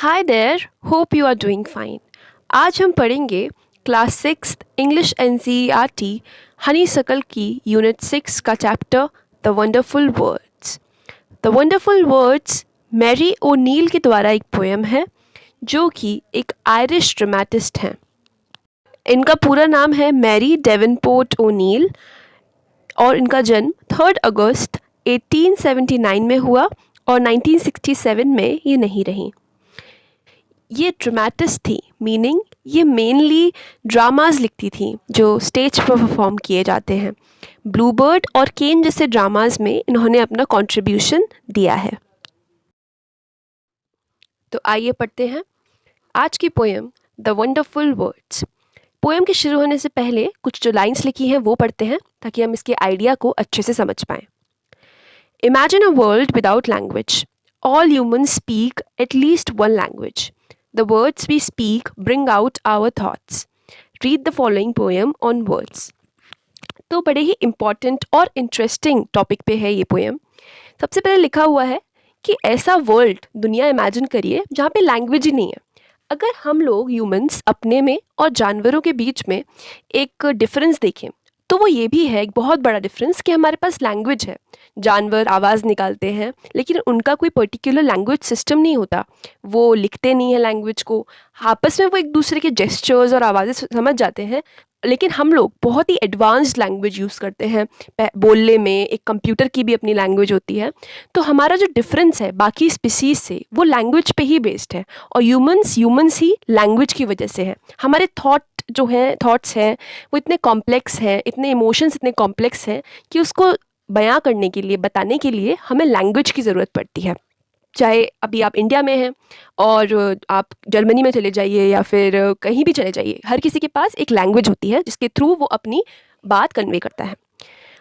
Hi there, hope you are doing fine. आज हम पढ़ेंगे क्लास 6 इंग्लिश एनसीईआरटी हनीसकल की यूनिट 6 का chapter the wonderful words. The wonderful words Mary O'Neill के द्वारा एक पोएम है जो कि एक आयरिश ड्रामेटिस्ट हैं। इनका पूरा नाम है मैरी डेवनपोर्ट ओनील और इनका जन्म 3 अगस्त 1879 में हुआ और 1967 में ये नहीं रहीं। ये ड्रामेटिस्ट थी, मीनिंग ये मेनली ड्रामाज लिखती थी जो स्टेज पर परफॉर्म किए जाते हैं। ब्लूबर्ड और केन जैसे ड्रामाज में इन्होंने अपना कंट्रीब्यूशन दिया है। तो आइए पढ़ते हैं आज की poem the wonderful words. Poem के शुरू होने से पहले कुछ जो लाइंस लिखी हैं वो पढ़ते हैं ताकि हम इसके आइडिया को अच्छे से समझ पाएँ। Imagine a world without language. All humans speak at least one language. The words we speak bring out our thoughts. Read the following poem on words. तो बड़े ही इम्पॉर्टेंट और इंटरेस्टिंग टॉपिक पे है ये पोएम। सबसे पहले लिखा हुआ है कि ऐसा वर्ल्ड दुनिया इमेजिन करिए जहाँ पे लैंग्वेज ही नहीं है। अगर हम लोग ह्यूमंस अपने में और जानवरों के बीच में एक डिफरेंस देखें तो वो ये भी है एक बहुत बड़ा डिफरेंस कि हमारे पास लैंग्वेज है। जानवर आवाज़ निकालते हैं लेकिन उनका कोई पर्टिकुलर लैंग्वेज सिस्टम नहीं होता, वो लिखते नहीं है लैंग्वेज को, आपस में वो एक दूसरे के जेस्चर्स और आवाज़ें समझ जाते हैं। लेकिन हम लोग बहुत ही एडवांस्ड लैंग्वेज यूज़ करते हैं बोलने में। एक कंप्यूटर की भी अपनी लैंग्वेज होती है। तो हमारा जो डिफरेंस है बाकी स्पीसीज से वो लैंग्वेज पे ही बेस्ड है और ह्यूमंस ही लैंग्वेज की वजह से है। हमारे थॉट्स हैं वो इतने कॉम्प्लेक्स हैं, इतने इमोशंस इतने कॉम्प्लेक्स हैं कि उसको बयां करने के लिए, बताने के लिए हमें लैंग्वेज की ज़रूरत पड़ती है। चाहे अभी आप इंडिया में हैं और आप जर्मनी में चले जाइए या फिर कहीं भी चले जाइए, हर किसी के पास एक लैंग्वेज होती है जिसके थ्रू वो अपनी बात कन्वे करता है।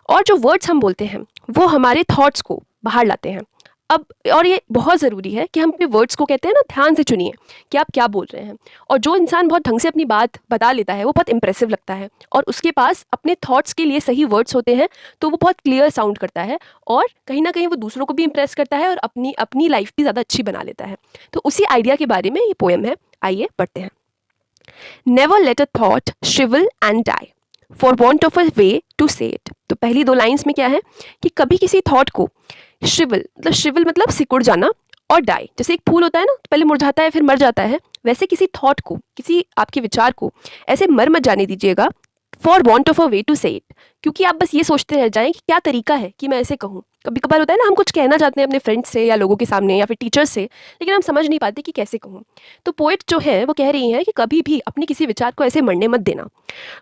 और जो वर्ड्स हम बोलते हैं वो हमारे थॉट्स को बाहर लाते हैं। अब और ये बहुत ज़रूरी है कि हम अपने वर्ड्स को कहते हैं ना, ध्यान से चुनिए कि आप क्या बोल रहे हैं। और जो इंसान बहुत ढंग से अपनी बात बता लेता है वो बहुत इंप्रेसिव लगता है और उसके पास अपने थॉट्स के लिए सही वर्ड्स होते हैं तो वो बहुत क्लियर साउंड करता है और कहीं ना कहीं वो दूसरों को भी इंप्रेस करता है और अपनी लाइफ भी ज़्यादा अच्छी बना लेता है। तो उसी आइडिया के बारे में ये पोएम है। आइए पढ़ते हैं। Never let a thought shrivel and die for want of a way to say it. तो पहली दो लाइन्स में क्या है कि कभी किसी थॉट को श्रिवल मतलब सिकुड़ जाना और डाई, जैसे एक फूल होता है ना, पहले मुरझाता है फिर मर जाता है, वैसे किसी थॉट को, किसी आपके विचार को ऐसे मर मत जाने दीजिएगा for want of a way to say it, क्योंकि आप बस ये सोचते रह जाएं कि क्या तरीका है कि मैं ऐसे कहूँ। कभी कभार होता है ना, हम कुछ कहना चाहते हैं अपने फ्रेंड्स से या लोगों के सामने या फिर टीचर्स से, लेकिन हम समझ नहीं पाते कि कैसे कहूँ। तो पोएट जो है वो कह रही हैं कि कभी भी अपने किसी विचार को ऐसे मरने मत देना।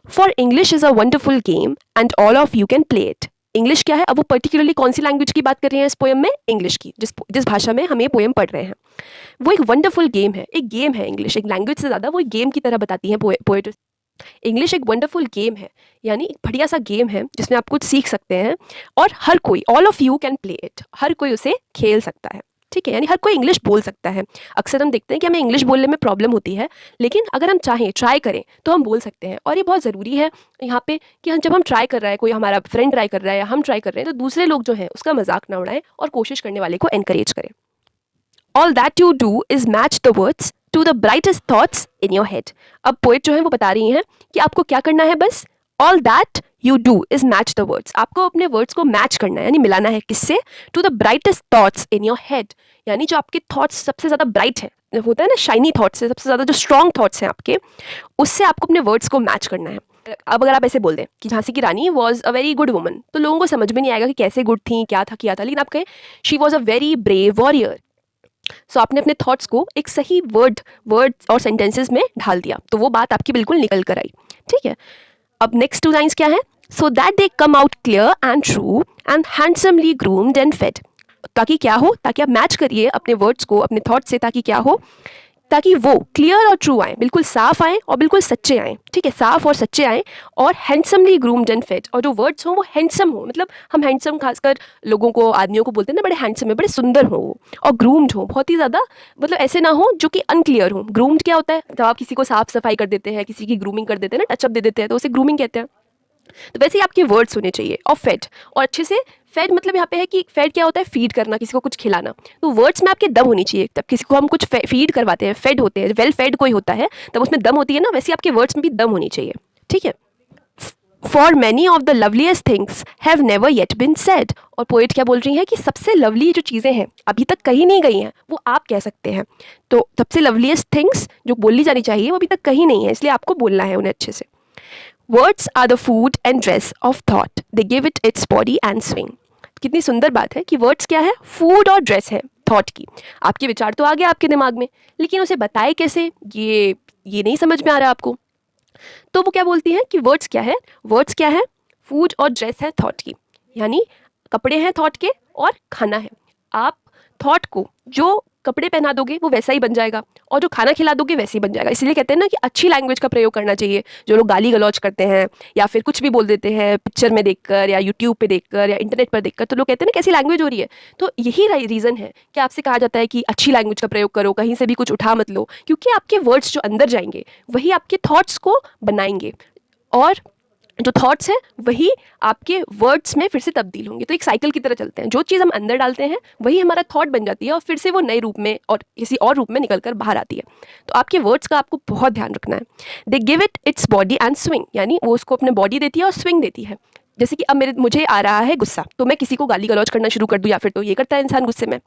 For English is a wonderful game and all of you can play it. English क्या है, अब वो पर्टिकुलरली कौन सी लैंग्वेज की बात कर रहे हैं इस पोएम में, इंग्लिश की, जिस भाषा में हम ये पोएम पढ़ रहे हैं। वो एक वंडरफुल गेम है, एक गेम है इंग्लिश, एक लैंग्वेज से ज़्यादा वो एक गेम की तरह बताती है पोएट। इंग्लिश एक वंडरफुल गेम है, यानी एक बढ़िया सा गेम है जिसमें आप कुछ सीख सकते हैं और हर कोई, all of you can play it, हर कोई उसे खेल सकता है। ठीक है, यानी हर कोई इंग्लिश बोल सकता है। अक्सर हम देखते हैं कि हमें इंग्लिश बोलने में प्रॉब्लम होती है, लेकिन अगर हम चाहें, ट्राई करें तो हम बोल सकते हैं। और ये बहुत ज़रूरी है यहाँ पे कि जब हम ट्राई कर रहा है, कोई हमारा फ्रेंड ट्राई कर रहा है या हम ट्राई कर रहे हैं, तो दूसरे लोग जो हैं उसका मजाक ना उड़ाएं और कोशिश करने वाले को एनकरेज करें। All that you do is match the words to the brightest thoughts in your head. अब पोएट जो है वो बता रही हैं कि आपको क्या करना है, बस all that you do is match the words. आपको अपने वर्ड्स को मैच करना है, यानी मिलाना है किससे, to the brightest thoughts in your head, यानी जो आपके थॉट्स सबसे ज़्यादा ब्राइट हैं, होता है ना शाइनी थॉट्स से, सबसे ज़्यादा जो स्ट्रॉन्ग थॉट्स हैं आपके, उससे आपको अपने वर्ड्स को मैच करना है। अब अगर आप ऐसे बोल दें कि झांसी की रानी was a very good woman, तो लोगों को समझ में नहीं आएगा कि कैसे गुड थी, क्या था, किया था, लेकिन आप कहें she was a very brave warrior, so आपने अपने थॉट्स को एक सही वर्ड और सेंटेंसेस में ढाल दिया, तो वो बात आपकी बिल्कुल निकल कर आई। ठीक है, अब नेक्स्ट टू लाइन्स क्या है, so that they come out clear and true and handsomely groomed and fed. ताकि क्या हो, ताकि आप मैच करिए अपने वर्ड्स को अपने थॉट्स से, ताकि क्या हो, ताकि वो क्लियर और ट्रू आए, बिल्कुल साफ आए और बिल्कुल सच्चे आए। ठीक है, साफ और सच्चे आए और हैंडसमली ग्रूम्ड एंड फेड, और जो वर्ड्स हों वो हैंडसम हो, मतलब हम हैंडसम खासकर लोगों को, आदमियों को बोलते हैं ना, बड़े हैंडसम है, बड़े सुंदर हो वो, और ग्रूम्ड हो, बहुत ही ज़्यादा, मतलब ऐसे ना हो जो कि अनक्लियर हो। ग्रूम्ड क्या होता है, जब आप किसी को साफ सफाई कर देते हैं, किसी की ग्रूमिंग कर देते हैं ना, टचअप दे देते हैं, तो उसे ग्रूमिंग कहते हैं। तो वैसे ही आपके वर्ड्स होने चाहिए। और फेड, और अच्छे से फेड मतलब यहाँ पे है कि फेड क्या होता है, फीड करना, किसी को कुछ खिलाना। तो वर्ड्स में आपके दम होनी चाहिए। तब किसी को हम कुछ फीड करवाते हैं, फेड होते हैं, वेल फेड कोई होता है तब उसमें दम होती है ना, वैसे आपके वर्ड्स में भी दम होनी चाहिए। ठीक है। For many of the loveliest things have never yet bin said. और पोएट क्या बोल रही है कि सबसे लवली जो चीज़ें हैं अभी तक कही नहीं गई हैं वो आप कह सकते हैं। तो सबसे लवलीस्ट थिंग्स जो बोली जानी चाहिए वो अभी तक कही नहीं है, इसलिए आपको बोलना है उन्हें अच्छे से। Words are the food and dress of thought, they give it its body and swing. कितनी सुंदर बात है कि वर्ड्स क्या है, फूड और ड्रेस है थॉट की। आपके विचार तो आ गया आपके दिमाग में, लेकिन उसे बताए कैसे, ये नहीं समझ में आ रहा आपको। तो वो क्या बोलती है कि वर्ड्स क्या है, वर्ड्स क्या है, फूड और ड्रेस है थॉट की, यानी कपड़े हैं थॉट के और खाना है। आप थॉट को जो कपड़े पहना दोगे वो वैसा ही बन जाएगा, और जो खाना खिला दोगे वैसे ही बन जाएगा। इसलिए कहते हैं ना कि अच्छी लैंग्वेज का प्रयोग करना चाहिए। जो लोग गाली गलौज करते हैं या फिर कुछ भी बोल देते हैं पिक्चर में देखकर या यूट्यूब पे देखकर या इंटरनेट पर देखकर, तो लोग कहते हैं ना कैसी लैंग्वेज हो रही है। तो यही रीज़न है कि आपसे कहा जाता है कि अच्छी लैंग्वेज का प्रयोग करो, कहीं से भी कुछ उठा मत लो, क्योंकि आपके वर्ड्स जो अंदर जाएंगे वही आपके थॉट्स को बनाएंगे, और जो थॉट्स हैं वही आपके वर्ड्स में फिर से तब्दील होंगे। तो एक साइकिल की तरह चलते हैं, जो चीज़ हम अंदर डालते हैं वही हमारा थॉट बन जाती है और फिर से वो नए रूप में और किसी और रूप में निकल कर बाहर आती है। तो आपके वर्ड्स का आपको बहुत ध्यान रखना है। दे give it its body and swing, यानी वो उसको अपने बॉडी देती है और स्विंग देती है। जैसे कि अब मुझे आ रहा है गुस्सा, तो मैं किसी को गाली गलौज करना शुरू कर दूँ, या फिर तो ये करता है इंसान गुस्से में,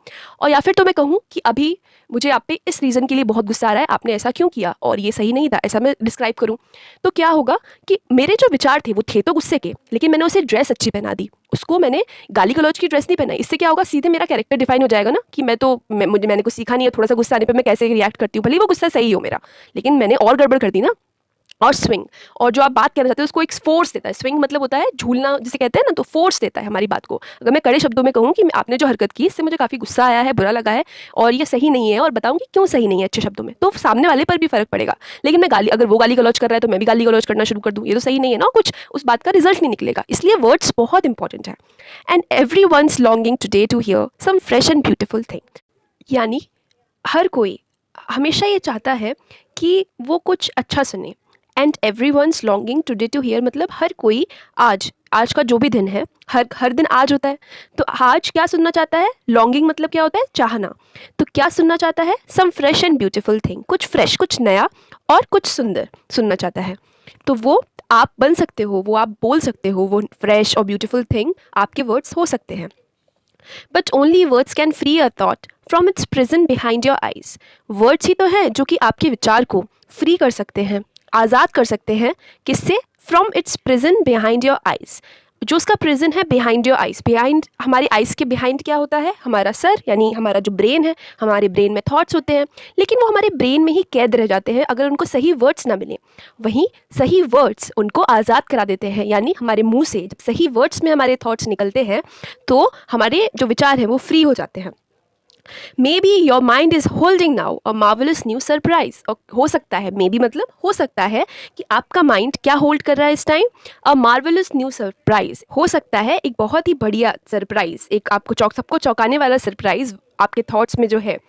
और या फिर तो मैं कहूँ कि अभी मुझे आप पे इस रीज़न के लिए बहुत गुस्सा आ रहा है, आपने ऐसा क्यों किया और ये सही नहीं था, ऐसा मैं डिस्क्राइब करूँ। तो क्या होगा कि मेरे जो विचार थे वो थे तो गुस्से के, लेकिन मैंने उसे ड्रेस अच्छी पहना दी, उसको मैंने गाली गलौज की ड्रेस नहीं पहनाई। इससे क्या होगा, सीधे मेरा कैरेक्टर डिफाइन हो जाएगा ना कि मैंने कुछ सीखा नहीं है, थोड़ा सा गुस्सा आने पर मैं कैसे रिएक्ट करती हूँ, भले वो गुस्सा सही हो मेरा, लेकिन मैंने और गड़बड़ कर दी ना। और स्विंग, और जो आप बात करना चाहते हैं उसको एक फोर्स देता है। स्विंग मतलब होता है झूलना जिसे कहते हैं ना, तो फोर्स देता है हमारी बात को। अगर मैं कड़े शब्दों में कहूँ कि आपने जो हरकत की इससे मुझे काफ़ी गुस्सा आया है, बुरा लगा है और ये सही नहीं है, और बताऊँगी क्यों सही नहीं है अच्छे शब्दों में, तो सामने वाले पर भी फर्क पड़ेगा। लेकिन मैं अगर वो गाली गलौज कर रहा है तो मैं भी गाली गलौज करना शुरू कर दूँ, ये तो सही नहीं है ना, कुछ उस बात का रिजल्ट नहीं निकलेगा। इसलिए वर्ड्स बहुत इंपॉर्टेंट है। And every one's longing today to hear some fresh and beautiful thing, यानी हर कोई हमेशा ये चाहता है कि वो कुछ अच्छा सुने। And every one's longing today to hear मतलब हर कोई आज का जो भी दिन है, हर दिन आज होता है, तो आज क्या सुनना चाहता है। लॉन्गिंग मतलब क्या होता है, चाहना। तो क्या सुनना चाहता है, some fresh and beautiful thing, कुछ फ्रेश, कुछ नया और कुछ सुंदर सुनना चाहता है। तो वो आप बन सकते हो, वो आप बोल सकते हो, वो फ्रेश और ब्यूटीफुल थिंग आपके वर्ड्स हो सकते हैं। But only words can free a thought from its prison behind your eyes. Words ही तो हैं जो कि आपके विचार को फ्री कर सकते हैं, आज़ाद कर सकते हैं। किससे, from its prison behind your eyes, जो उसका प्रिजन है बिहाइंड योर आइज। बिहाइंड, हमारे आइज के बिहाइंड क्या होता है, हमारा सर, यानी हमारा जो ब्रेन है। हमारे ब्रेन में थॉट्स होते हैं, लेकिन वो हमारे ब्रेन में ही कैद रह जाते हैं अगर उनको सही वर्ड्स ना मिले। वहीं सही वर्ड्स उनको आज़ाद करा देते हैं, यानी हमारे मुंह से जब सही वर्ड्स में हमारे थॉट्स निकलते हैं तो हमारे जो विचार हैं वो फ्री हो जाते हैं। May be your mind is holding now a marvellous new surprise. और हो सकता है, मे बी मतलब हो सकता है कि आपका माइंड क्या होल्ड कर रहा है इस टाइम, अ मार्वलस न्यू सरप्राइज। हो सकता है एक बहुत ही बढ़िया सरप्राइज, एक आपको सबको चौंकाने वाला सरप्राइज आपके थॉट्स में जो है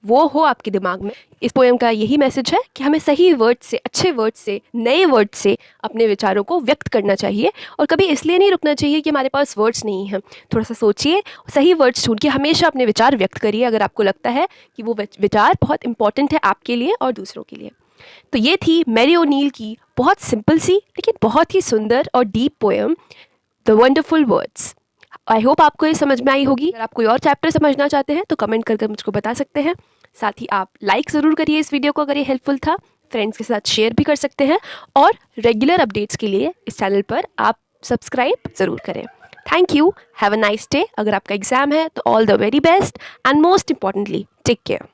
वो हो आपके दिमाग में। इस पोएम का यही मैसेज है कि हमें सही वर्ड से, अच्छे वर्ड से, नए वर्ड से अपने विचारों को व्यक्त करना चाहिए, और कभी इसलिए नहीं रुकना चाहिए कि हमारे पास वर्ड्स नहीं हैं। थोड़ा सा सोचिए, सही वर्ड्स ढूंढ के हमेशा अपने विचार व्यक्त करिए अगर आपको लगता है कि वो विचार बहुत इंपॉर्टेंट है आपके लिए और दूसरों के लिए। तो ये थी मैरी ओनील की बहुत सिंपल सी लेकिन बहुत ही सुंदर और deep poem, the wonderful words. I hope आपको ये समझ में आई होगी। अगर आप कोई और चैप्टर समझना चाहते हैं तो कमेंट करके मुझको बता सकते हैं। साथ ही आप लाइक ज़रूर करिए इस वीडियो को अगर ये हेल्पफुल था। फ्रेंड्स के साथ शेयर भी कर सकते हैं, और रेगुलर अपडेट्स के लिए इस चैनल पर आप सब्सक्राइब ज़रूर करें। Thank you, have a nice day. अगर आपका एग्ज़ाम है तो all the very best, and most importantly take care.